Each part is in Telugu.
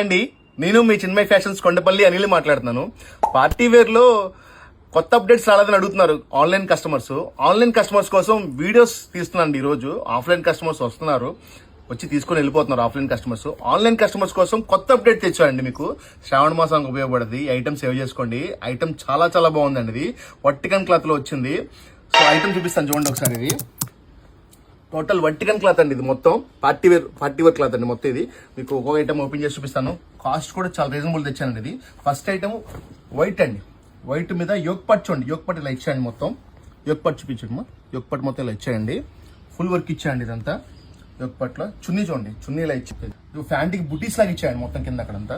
అండి, నేను మీ చిన్మయ్ ఫ్యాషన్స్ కొండపల్లి అనిల్ మాట్లాడుతున్నాను. పార్టీ వేర్ లో కొత్త అప్డేట్స్ రాలేదని అడుగుతున్నారు ఆన్లైన్ కస్టమర్స్ కోసం వీడియోస్ తీస్తున్నాను. ఈ రోజు ఆఫ్లైన్ కస్టమర్స్ వస్తున్నారు, వచ్చి తీసుకొని వెళ్ళిపోతున్నారు. ఆఫ్లైన్ కస్టమర్స్, ఆన్లైన్ కస్టమర్స్ కోసం కొత్త అప్డేట్ తెచ్చానండి. మీకు శ్రావణ మాసానికి ఉపయోగపడది. ఐటమ్ సేవ్ చేసుకోండి. ఐటమ్ చాలా చాలా బాగుందండి. ఇది వర్టికన్ క్లాత్ లో వచ్చింది. సో ఐటమ్ చూపిస్తాను చూడండి ఒకసారి. ఇది టోటల్ వర్టికన్ క్లాత్ అండి. ఇది మొత్తం పార్టీ వేర్ క్లాత్ అండి. మొత్తం ఇది మీకు ఒక్కొక్క ఐటమ్ ఓపెన్ చేసి చూపిస్తాను. కాస్ట్ కూడా చాలా రీజనబుల్ తెచ్చానండి. ఇది ఫస్ట్ ఐటమ్ వైట్ అండి. వైట్ మీద యోగ్ పట్ చూడండి. యోగ్ పట్ ఇలా ఇచ్చాయండి. మొత్తం యోగ్ పట్ చూపించడము. యోగ్ పట్ మొత్తం ఇలా ఇచ్చాయండి. Full work ఇచ్చాయండి. ఇదంతా యోగ్ పట్లో చున్నీ చూడండి. చున్నీ ఇలా ఇచ్చి ఫ్యాంటీకి బుటీస్ లాగా ఇచ్చాయండి మొత్తం కింద అక్కడంతా.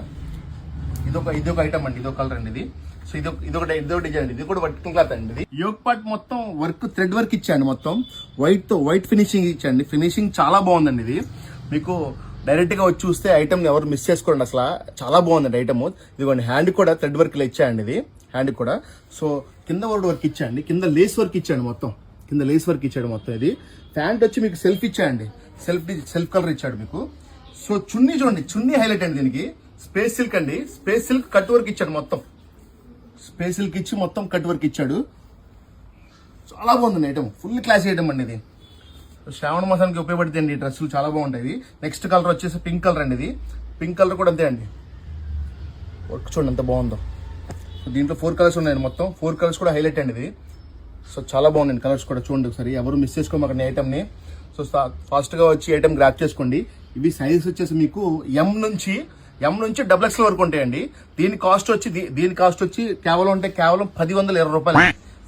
ఇదొక ఐటమ్ అండి. ఇదొక కలర్ అండి. ఇది సో ఇదొక డిజైన్ అండి. ఇది కూడా వర్టికల్ క్లాత్ అండి. ఇది యోగ్ పార్ట్ మొత్తం వర్క్ థ్రెడ్ వర్క్ ఇచ్చాండి. మొత్తం వైట్ ఫినిషింగ్ ఇచ్చాండి. ఫినిషింగ్ చాలా బాగుందండి. ఇది మీకు డైరెక్ట్ గా వచ్చి చూస్తే ఐటమ్ ఎవరు మిస్ చేసుకోండి. అసలు చాలా బాగుందండి ఐటమ్. ఇదిగోండి హ్యాండ్ కూడా థ్రెడ్ వర్క్ ఇలా ఇచ్చాయండి. ఇది హ్యాండ్ కూడా. సో కింద వర్క్ ఇచ్చాయండి. కింద లేస్ వర్క్ ఇచ్చాడు మొత్తం. కింద లేస్ వర్క్ ఇచ్చాడు మొత్తం. ఇది ప్యాంట్ వచ్చి మీకు సెల్ఫ్ ఇచ్చాయండి. సెల్ఫ్ కలర్ ఇచ్చాడు మీకు. సో చున్నీ చూడండి. చున్నీ హైలైట్ అండి. దీనికి స్పేస్ సిల్క్ అండి. స్పేస్ సిల్క్ కట్ వర్క్ ఇచ్చాడు మొత్తం. స్పేస్ సిల్క్ ఇచ్చి మొత్తం కట్ వర్క్ ఇచ్చాడు. చాలా బాగుంది ఐటమ్. ఫుల్ క్లాస్ ఐటమ్ అండి. ఇది శ్రావణ మాసానికి ఉపయోగపడుతుంది. ఈ డ్రెస్సులు చాలా బాగుంటాయి. నెక్స్ట్ కలర్ వచ్చేసి పింక్ కలర్ అండి. ఇది పింక్ కలర్ కూడా అంతే అండి. వర్క్ చూడండి ఎంత బాగుందో. దీంట్లో 4 కలర్స్ ఉన్నాయండి. మొత్తం 4 కలర్స్ కూడా హైలైట్ అండి. ఇది సో చాలా బాగుందండి కలర్స్ కూడా. చూడండి ఒకసారి. ఎవరు మిస్ చేసుకోమాకండి ఐటమ్ని. సో ఫాస్ట్గా వచ్చి ఐటమ్ గ్రాప్ చేసుకోండి. ఇవి సైజెస్ వచ్చేసి మీకు ఎం నుంచి XXL వరకు ఉంటాయండి. దీని కాస్ట్ వచ్చి కేవలం 1020 రూపాయలు,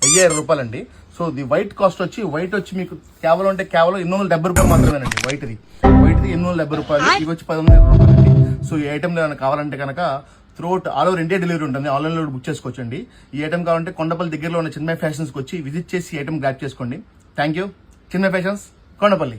1020 రూపాయలండి. సో ది వైట్ కాస్ట్ వచ్చి మీకు కేవలం 870 రూపాయలు మాత్రమేనండి. వైట్ది 870 రూపాయలు. ఇవి వచ్చి 1120 రూపాయలండి. సో ఈ ఐటమ్ ఏమైనా కావాలంటే కనుక throughout all over India delivery ఉంటుంది. ఆన్లైన్లో బుక్ చేసుకోవచ్చండి. ఈ ఐటమ్ కావాలంటే కొండపల్లి దగ్గరలో ఉన్న చిన్మయ్ ఫ్యాషన్స్కి వచ్చి విజిట్ చేసి ఐటమ్ గ్రాప్ చేసుకోండి. Thank you. Chinmay fashions Kondapalli.